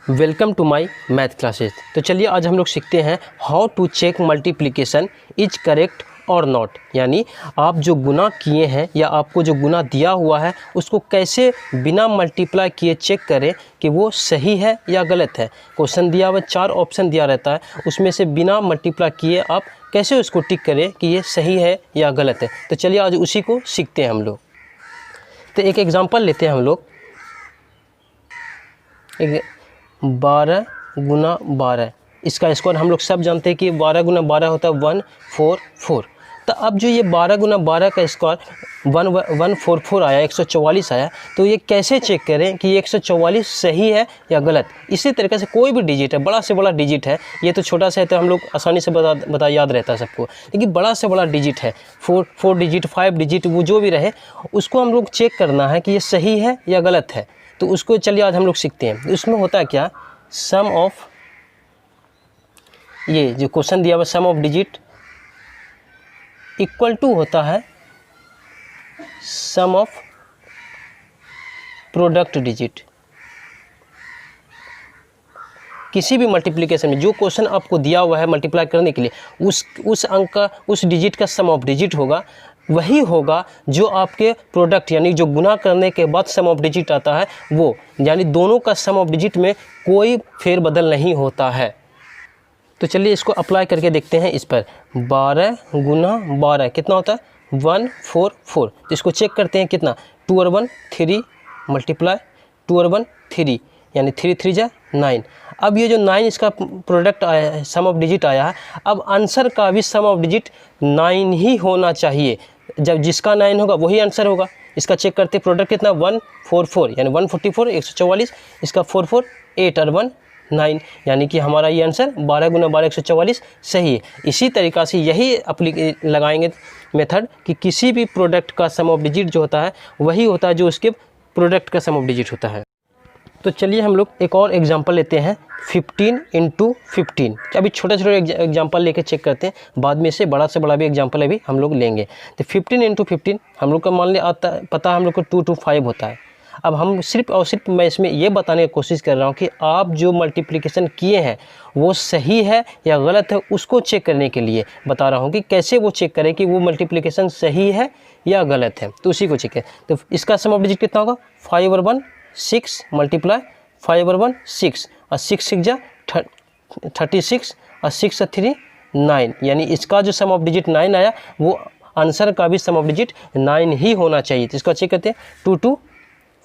Welcome to my math classes. तो चलिए आज हम लोग सीखते हैं how to check multiplication is correct और नॉट। यानी आप जो गुना किए हैं या आपको जो गुना दिया हुआ है उसको कैसे बिना मल्टीप्लाई किए चेक करें कि वो सही है या गलत है। क्वेश्चन दिया हुआ 4 ऑप्शन दिया रहता है, उसमें से बिना मल्टीप्लाई किए आप कैसे उसको टिक करें कि ये सही है या गलत है। तो चलिए आज उसी को सीखते हैं हम लोग। तो एक एग्जांपल लेते हैं हम लोग। 12 गुना 12, इसका स्क्वायर हम लोग सब जानते हैं कि 12 गुना 12 होता है 144। तो अब जो ये 12 गुना 12 का स्क्वायर 144 आया, 144 आया, तो ये कैसे चेक करें कि ये 144 सही है या गलत। इसी तरीके से कोई भी डिजिट है, बड़ा से बड़ा डिजिट है, ये तो छोटा सा है तो हम लोग आसानी से बता याद रहता है सबको, लेकिन बड़ा से बड़ा डिजिट है 4 डिजिट 5 डिजिट, वो जो भी रहे उसको हम लोग चेक करना है कि ये सही है या गलत है। तो उसको चलिए आज हम लोग सीखते हैं। उसमें होता है क्या, सम ऑफ, ये जो क्वेश्चन दिया हुआ सम ऑफ डिजिट इक्वल टू होता है सम ऑफ प्रोडक्ट डिजिट। किसी भी मल्टीप्लिकेशन में जो क्वेश्चन आपको दिया हुआ है मल्टीप्लाई करने के लिए, उस अंक का, उस डिजिट का सम ऑफ डिजिट होगा, वही होगा जो आपके प्रोडक्ट यानी जो गुना करने के बाद सम ऑफ डिजिट आता है वो, यानी दोनों का सम ऑफ डिजिट में कोई फेरबदल नहीं होता है। तो चलिए इसको अप्लाई करके देखते हैं इस पर। 12 गुना 12 कितना होता है 144। तो इसको चेक करते हैं कितना, 2 और 1 3 मल्टीप्लाई 2 और 1 3, यानी 3 3 जा 9। अब ये जो 9 इसका प्रोडक्ट आया है, सम ऑफ डिजिट आया है, अब आंसर का भी सम ऑफ डिजिट 9 ही होना चाहिए। जब जिसका 9 होगा वही आंसर होगा। इसका चेक करते प्रोडक्ट कितना 144, यानी 144 144, इसका 44 8 और 1 9, यानी कि हमारा ये आंसर 12 गुना 12 144 सही है। इसी तरीक़ा से यही लगाएंगे मेथड कि किसी भी प्रोडक्ट का सम ऑफ डिजिट जो होता है वही होता है जो उसके प्रोडक्ट का सम ऑफ डिजिट होता है। तो चलिए हम लोग एक और एग्जांपल लेते हैं, 15 × 15। अभी छोटे छोटे एग्जांपल लेके चेक करते हैं, बाद में से बड़ा भी एग्जांपल अभी हम लोग लेंगे। तो 15 × 15 हम लोग का मान लिया आता पता है हम लोग को 2 to 5 होता है। अब हम सिर्फ और सिर्फ मैं इसमें ये बताने की कोशिश कर रहा हूँ कि आप जो मल्टीप्लिकेशन किए हैं वो सही है या गलत है, उसको चेक करने के लिए बता रहा हूँ कि कैसे वो चेक करें कि वो मल्टीप्लिकेशन सही है या गलत है। तो उसी को चेक करें। तो इसका सम ऑफ डिजिट कितना होगा, 5 और 1 6 मल्टीप्लाई 5 और 1 6 और 6 6 जा 36 और 6 और 3 9, यानी इसका जो सम ऑफ डिजिट 9 आया वो आंसर का भी सम ऑफ डिजिट 9 ही होना चाहिए। तो इसका चेक करते हैं 2 2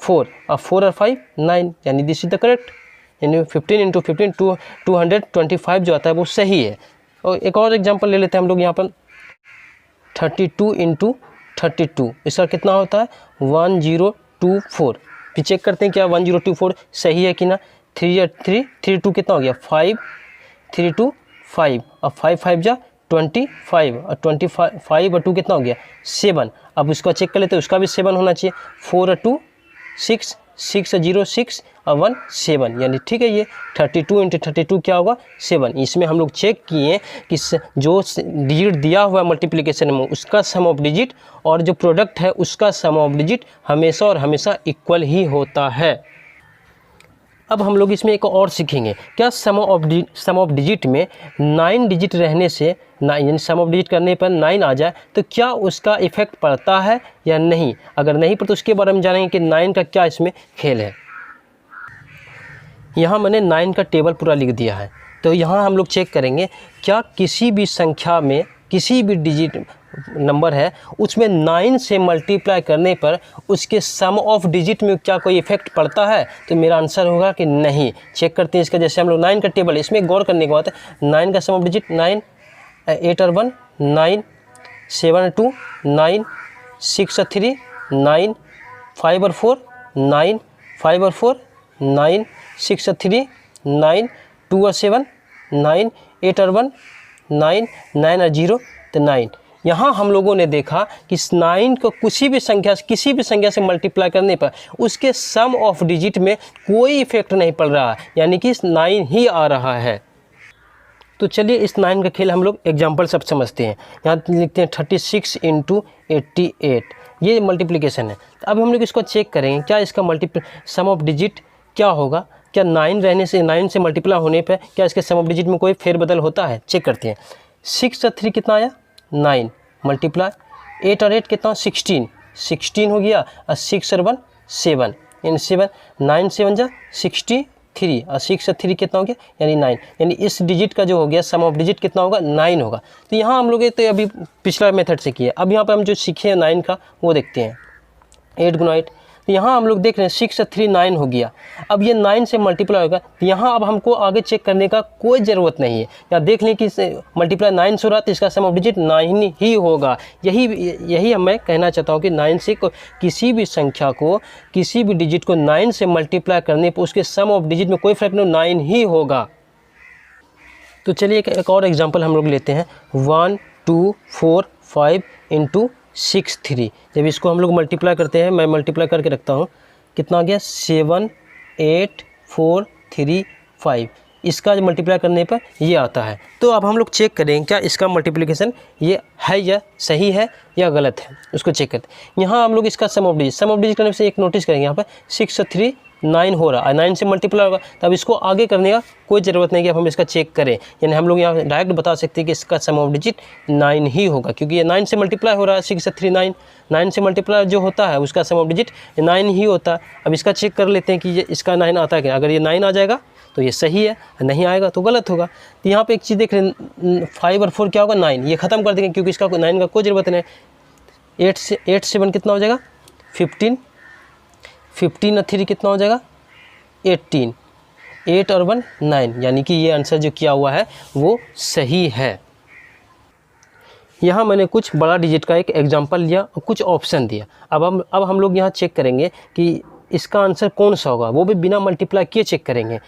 4 और 4 और 5 9, यानी दिस इज द करेक्ट, यानी 15 × 15 225 जो आता है वो सही है। और एक और एग्जांपल ले लेते हैं हम लोग यहाँ पर, 32 × 32, इसका कितना होता है 1024। फिर चेक करते हैं क्या 1024 सही है कि ना। 3 और 3 3 2 कितना हो गया 5, 3 2 5 और 5 5 जा 25 और 25 और 2 कितना हो गया 7। अब उसका चेक कर लेते हैं, उसका भी 7 होना चाहिए। 4 और 2 6 6 और 0 6 और 1 7, यानी ठीक है। ये 32 × 32 क्या होगा 7। इसमें हम लोग चेक किए कि जो डिजिट दिया हुआ है मल्टीप्लिकेशन में उसका सम ऑफ डिजिट और जो प्रोडक्ट है उसका सम ऑफ डिजिट हमेशा और हमेशा इक्वल ही होता है। अब हम लोग इसमें एक और सीखेंगे, क्या सम ऑफ डिजिट में 9 डिजिट रहने से, यानी सम ऑफ डिजिट करने पर 9 आ जाए तो क्या उसका इफ़ेक्ट पड़ता है या नहीं। अगर नहीं पड़ता तो उसके बारे में जानेंगे कि 9 का क्या इसमें खेल है। यहाँ मैंने 9 का टेबल पूरा लिख दिया है। तो यहाँ हम लोग चेक करेंगे क्या किसी भी संख्या में किसी भी डिजिट नंबर है उसमें 9 से मल्टीप्लाई करने पर उसके सम ऑफ डिजिट में क्या कोई इफेक्ट पड़ता है। तो मेरा आंसर होगा कि नहीं। चेक करते हैं इसका, जैसे हम लोग 9 का टेबल है, इसमें गौर करने की बात है। 9 का सम ऑफ डिजिट 9, 8 और 1 9, 7 और 2 9, 6 और 3 9, 5 और 4 9, 5 और 4 9, 6 और 3 9, 2 और 7 9, 8 और 1 9, 9 और 0 तो 9। यहाँ हम लोगों ने देखा कि 9 को किसी भी संख्या से मल्टीप्लाई करने पर उसके सम ऑफ डिजिट में कोई इफेक्ट नहीं पड़ रहा है, यानी कि 9 ही आ रहा है। तो चलिए इस 9 का खेल हम लोग एग्जाम्पल सब समझते हैं। यहाँ लिखते हैं 36 × 88, ये मल्टीप्लिकेशन है। तो अब हम लोग इसको चेक करेंगे क्या इसका सम ऑफ डिजिट क्या होगा क्या 9 रहने से 9 से मल्टीप्लाई होने पर क्या इसके सम ऑफ डिजिट में कोई फेरबदल होता है? चेक करते हैं। 6 और 3 कितना आया? 9 मल्टीप्लाई 8 और 8 कितना? 16 हो गया और 6 और 1 7 यानी 7 9 7 जा 63 और 6 और 3 कितना हो गया? यानी 9। यानी इस डिजिट का जो हो गया सम ऑफ डिजिट कितना होगा? 9 होगा। तो यहाँ हम लोग तो अभी पिछला मेथड से किए, अब यहाँ पर हम जो सीखे हैं 9 का वो देखते हैं। 8 गुना 8, तो यहाँ हम लोग देख रहे हैं 6 और 3 9 हो गया। अब ये 9 से मल्टीप्लाई होगा, तो यहाँ अब हमको आगे चेक करने का कोई ज़रूरत नहीं है। यहाँ देख लें कि मल्टीप्लाई 9 से हो रहा तो इसका सम ऑफ डिजिट 9 ही होगा। यही मैं कहना चाहता हूँ कि 9 से किसी भी संख्या को, किसी भी डिजिट को 9 से मल्टीप्लाई करने पर उसके सम ऑफ डिजिट में कोई फर्क नहीं, 9 ही होगा। तो चलिए एक और एग्जाम्पल हम लोग लेते हैं। 1 2 4 5 इंटू 6 3। जब इसको हम लोग मल्टीप्लाई करते हैं, मैं मल्टीप्लाई करके रखता हूँ, कितना आ गया? 7 8 4 3 5। इसका मल्टीप्लाई करने पर ये आता है। तो अब हम लोग चेक करें क्या इसका मल्टीप्लिकेशन ये है या सही है या गलत है, उसको चेक करते हैं। यहाँ हम लोग इसका सम ऑफ डिजिट करने से एक नोटिस करेंगे, यहाँ पर 6 और 3 9 हो रहा है, 9 से मल्टीप्लाई होगा, तब इसको आगे करने का कोई ज़रूरत नहीं कि अब हम इसका चेक करें। यानी हम लोग यहाँ डायरेक्ट बता सकते हैं कि इसका सम ऑफ डिजिट 9 ही होगा, क्योंकि ये 9 से मल्टीप्लाई हो रहा है। 6 से 3 9 से मल्टीप्लाई जो होता है उसका सम ऑफ डिजिट 9 ही होता है। अब इसका चेक कर लेते हैं कि ये इसका 9 आता है क्या। अगर ये 9 आ जाएगा तो ये सही है, नहीं आएगा तो गलत होगा। तो यहाँ पर एक चीज़ देख रहे हैं, 5 और 4 क्या होगा? 9। ये ख़त्म कर देंगे क्योंकि इसका 9 का कोई ज़रूरत नहीं। 8 7 कितना हो जाएगा? 15 और 3 कितना हो जाएगा? 18 8 और 1 9, यानी कि ये आंसर जो किया हुआ है वो सही है। यहाँ मैंने कुछ बड़ा डिजिट का एक एग्जांपल लिया और कुछ ऑप्शन दिया। अब हम लोग यहाँ चेक करेंगे कि इसका आंसर कौन सा होगा, वो भी बिना मल्टीप्लाई किए चेक करेंगे।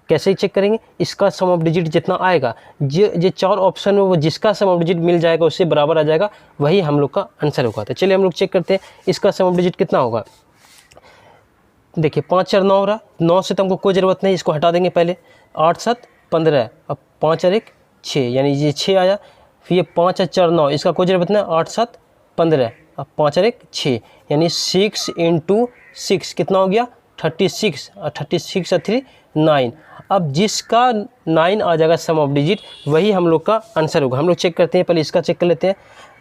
कैसे चेक करेंगे? इसका सम ऑफ डिजिट जितना आएगा, जो 4 ऑप्शन में वो जिसका सम ऑफ डिजिट मिल जाएगा उससे बराबर आ जाएगा, वही हम लोग का आंसर होगा। तो चलिए हम लोग चेक करते हैं इसका सम ऑफ डिजिट कितना होगा। देखिए 5 और 9 हो रहा, 9 से तो हमको कोई ज़रूरत नहीं, इसको हटा देंगे पहले। 8 7 15, अब 5 और 1 6, यानी ये 6 आया। फिर ये 5 और 4 9, इसका कोई ज़रूरत नहीं। 8 7 15, अब 5 और 1 6, यानी 6 इंटू 6 कितना हो गया? 36 और 36 और 3 9। अब जिसका 9 आ जाएगा सम ऑफ डिजिट, वही हम लोग का आंसर होगा। हम लोग चेक करते हैं, पहले इसका चेक कर लेते हैं।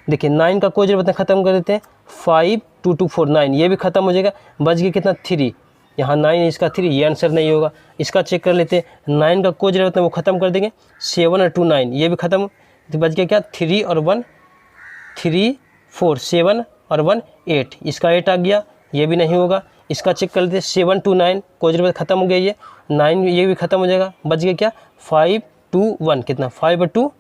देखिए 9 का कोई ज़रूरत नहीं, ख़त्म कर देते हैं। 5 2 2 4 9, ये भी ख़त्म हो जाएगा। बच गया कितना? 3। यहाँ 9 इसका 3, ये आंसर नहीं होगा। इसका चेक कर लेते हैं। 9 का कोई ज़रूरत नहीं, वो ख़त्म कर देंगे। 7 और 2 9, ये भी ख़त्म। तो बच गया क्या? 3 और 1 3 4 7 और 1 8, इसका 8 आ गया, ये भी नहीं होगा। इसका चेक कर लेते हैं। 7 2 9, कोई ज़रूरत, ख़त्म हो गया। ये 9, ये भी ख़त्म हो जाएगा। बच गया क्या? 5 2 1, कितना? 5 और 2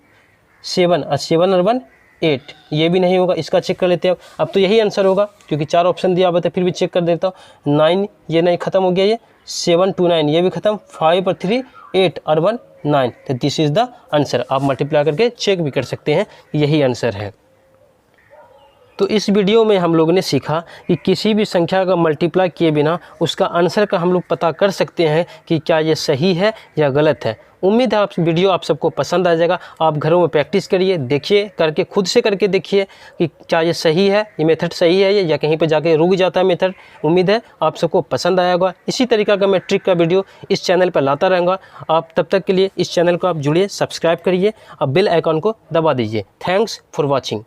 7 और 7 और 1 8, ये भी नहीं होगा। इसका चेक कर लेते हैं। अब तो यही आंसर होगा क्योंकि 4 ऑप्शन दिया हुआ था, फिर भी चेक कर देता हूँ। 9 ये नहीं, ख़त्म हो गया। ये 7 2 9, ये भी ख़त्म। 5 और 3 8 और 1 9, तो दिस इज़ द आंसर। आप मल्टीप्लाई करके चेक भी कर सकते हैं, यही आंसर है। तो इस वीडियो में हम लोगों ने सीखा कि किसी भी संख्या का मल्टीप्लाई किए बिना उसका आंसर का हम लोग पता कर सकते हैं कि क्या ये सही है या गलत है। उम्मीद है आप वीडियो आप सबको पसंद आ जाएगा। आप घरों में प्रैक्टिस करिए, देखिए, करके खुद से करके देखिए कि क्या ये सही है, ये मेथड सही है या कहीं पे जाके रुक जाता है मेथड। उम्मीद है आप सबको पसंद आया होगा। इसी तरीक़ा का मैं ट्रिक का वीडियो इस चैनल पर लाता रहूँगा। आप तब तक के लिए इस चैनल को आप जुड़िए, सब्सक्राइब करिए और बेल आइकॉन को दबा दीजिए। Thanks for watching.